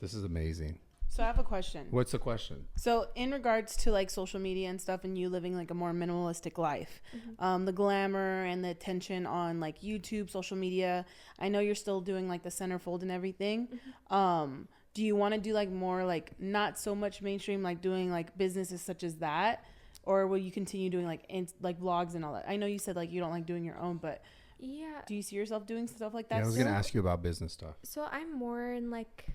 This is amazing. So I have a question. What's the question? So in regards to like social media and stuff and you living like a more minimalistic life, the glamour and the attention on like YouTube, social media, I know you're still doing like the centerfold and everything. Do you want to do like more like not so much mainstream, like doing like businesses such as that? Or will you continue doing like like vlogs and all that? I know you said like you don't like doing your own, but Yeah. do you see yourself doing stuff like that? Yeah, I was going to ask you about business stuff. So I'm more in like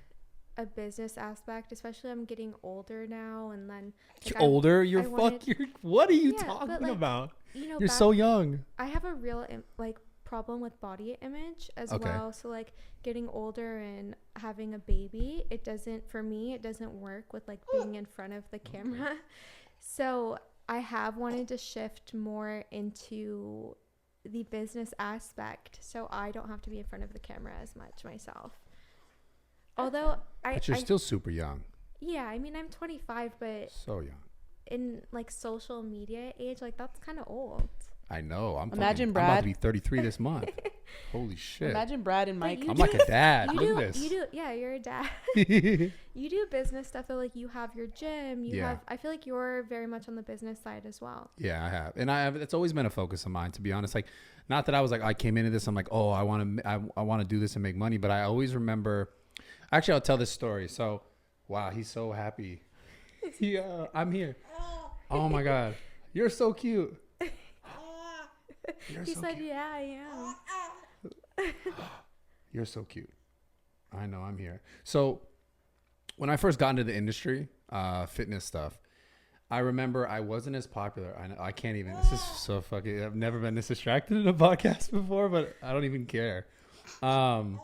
a business aspect, especially I'm getting older now, and then like, Older? You're wanted- what are you Yeah, but, talking like, about? you know, You're so young. I have a real like problem with body image as well. So like getting older and having a baby, it doesn't work with like being in front of the camera. So I have wanted to shift more into the business aspect, so I don't have to be in front of the camera as much myself. Although But you're still super young. yeah, I mean I'm 25, but So young. in like social media age, like that's kind of old. I know. Imagine I'm Brad. about to be 33 this month. Holy shit. Imagine Brad and Mike. you I'm like a dad. You Look do, at this. you do, yeah, you're a dad. You do business stuff though, like you have your gym, you have. I feel like you're very much on the business side as well. Yeah, I have, and it's always been a focus of mine, to be honest. Like, not that I was like I came into this, I'm like, oh, I want to do this and make money, but I always remember. Actually, I'll tell this story. So, wow, he's so happy. Yeah, I'm here. Oh my God, you're so cute. He said, cute. Yeah, I am. You're so cute. I know, I'm here. So when I first got into the industry, fitness stuff, I remember I wasn't as popular. I can't even, this is so fucking, I've never been this distracted in a podcast before, but I don't even care. Wow,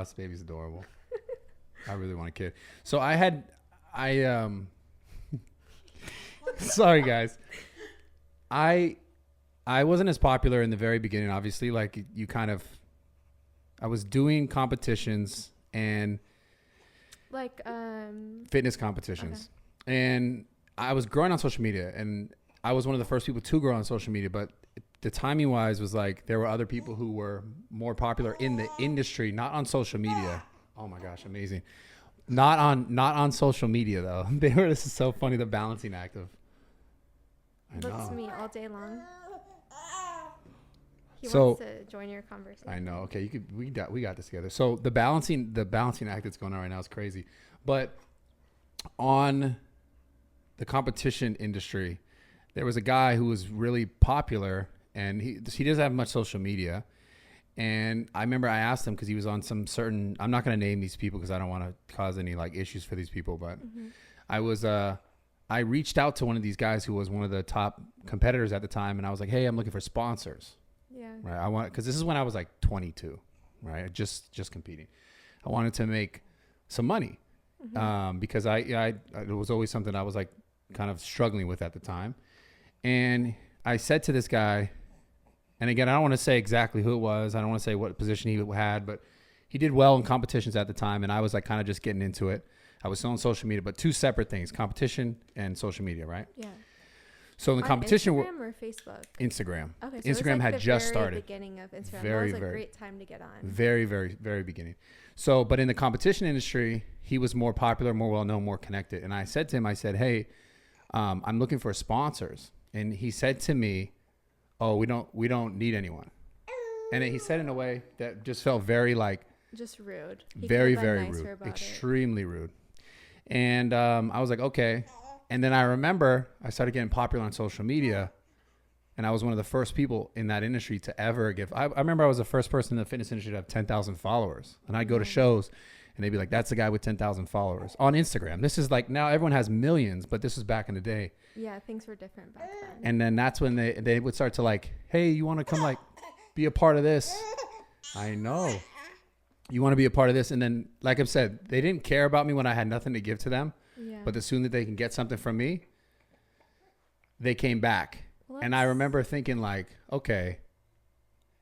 this baby's adorable. I really want a kid. So sorry guys. I wasn't as popular in the very beginning, obviously. Like I was doing competitions and like fitness competitions, and I was growing on social media, and I was one of the first people to grow on social media. But the timing wise was like there were other people who were more popular in the industry, not on social media. Oh my gosh, amazing! Not on social media though. This is so funny. The balancing act of. Looks me all day long. He So, wants to join your conversation. I know. Okay, we got this together. So the balancing act that's going on right now is crazy. But on the competition industry, there was a guy who was really popular, and he doesn't have much social media. And I remember I asked him because he was on some certain. I'm not going to name these people because I don't want to cause any like issues for these people. But I reached out to one of these guys who was one of the top competitors at the time, and I was like, "Hey, I'm looking for sponsors." Yeah. Right. Because this is when I was like 22, right? Just competing. I wanted to make some money because it was always something I was like kind of struggling with at the time. And I said to this guy, and again, I don't want to say exactly who it was. I don't want to say what position he had, but he did well in competitions at the time. And I was like kind of just getting into it. I was still on social media, but two separate things, competition and social media, right? Yeah. So in the competition, Instagram or Facebook? Instagram. Okay, so Instagram had just started. Beginning of Instagram. Very, that was a very, great time to get on. Very, very, very beginning. So, but in the competition industry, he was more popular, more well-known, more connected. And I said to him, I said, "Hey, I'm looking for sponsors." And he said to me, "Oh, we don't need anyone." And he said in a way that just felt very like just rude. Very, very rude. Extremely rude. And I was like, okay. And then I remember I started getting popular on social media, and I was one of the first people in that industry to ever give. I remember I was the first person in the fitness industry to have 10,000 followers. And I'd go to shows, and they'd be like, "That's the guy with 10,000 followers on Instagram." This is like now everyone has millions, but this was back in the day. Yeah, things were different back then. And then that's when they would start to like, "Hey, you want to come like be a part of this?" I know. You want to be a part of this. And then, like I've said, they didn't care about me when I had nothing to give to them. Yeah. But the sooner that they can get something from me, they came back. Well, and I remember thinking like, okay,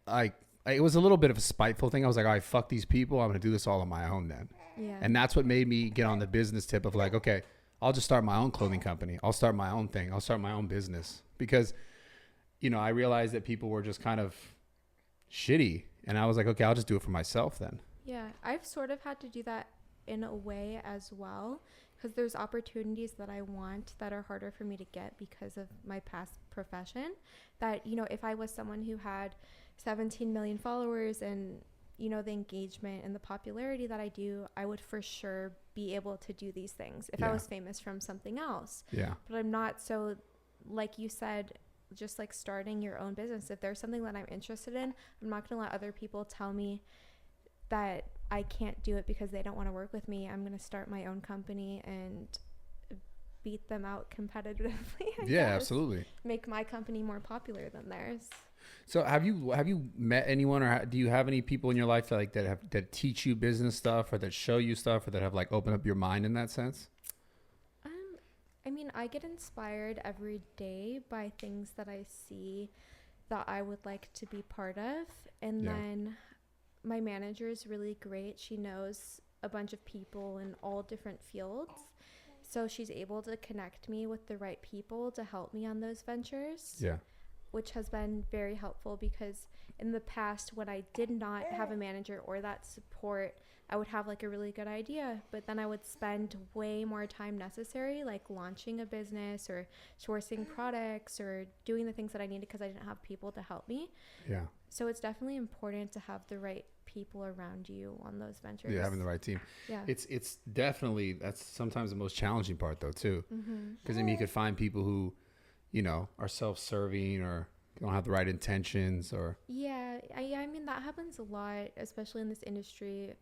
like it was a little bit of a spiteful thing. I was like, all right, fuck these people. I'm going to do this all on my own then. Yeah. And that's what made me get on the business tip of like, okay, I'll just start my own clothing company. I'll start my own thing. I'll start my own business. Because, you know, I realized that people were just kind of shitty. And I was like, okay, I'll just do it for myself then. Yeah, I've sort of had to do that in a way as well, because there's opportunities that I want that are harder for me to get because of my past profession. That, you know, if I was someone who had 17 million followers and, you know, the engagement and the popularity that I do, I would for sure be able to do these things if I was famous from something else. Yeah. But I'm not. So like you said, just like starting your own business, if there's something that I'm interested in, I'm not going to let other people tell me that I can't do it because they don't want to work with me. I'm going to start my own company and beat them out competitively. I guess. Absolutely. Make my company more popular than theirs. So have you met anyone, or do you have any people in your life that teach you business stuff, or that show you stuff, or that have like opened up your mind in that sense? I mean, I get inspired every day by things that I see that I would like to be part of. And then my manager is really great. She knows a bunch of people in all different fields. So she's able to connect me with the right people to help me on those ventures. Yeah. Which has been very helpful, because in the past, when I did not have a manager or that support, I would have like a really good idea, but then I would spend way more time necessary, like launching a business or sourcing products or doing the things that I needed because I didn't have people to help me. Yeah. So it's definitely important to have the right people around you on those ventures. Yeah, having the right team. Yeah. It's definitely, that's sometimes the most challenging part though too. Because I mean, you could find people who, you know, are self-serving or don't have the right intentions, or I mean, that happens a lot, especially in this industry.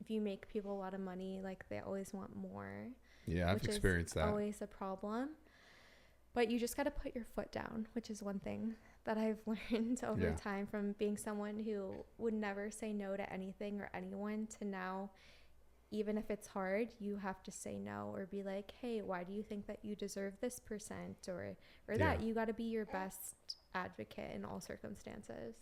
If you make people a lot of money, like they always want more. Yeah, I've experienced that. Always a problem. But you just got to put your foot down, which is one thing that I've learned over time, from being someone who would never say no to anything or anyone to now, even if it's hard, you have to say no, or be like, hey, why do you think that you deserve this percent, or that? You got to be your best advocate in all circumstances.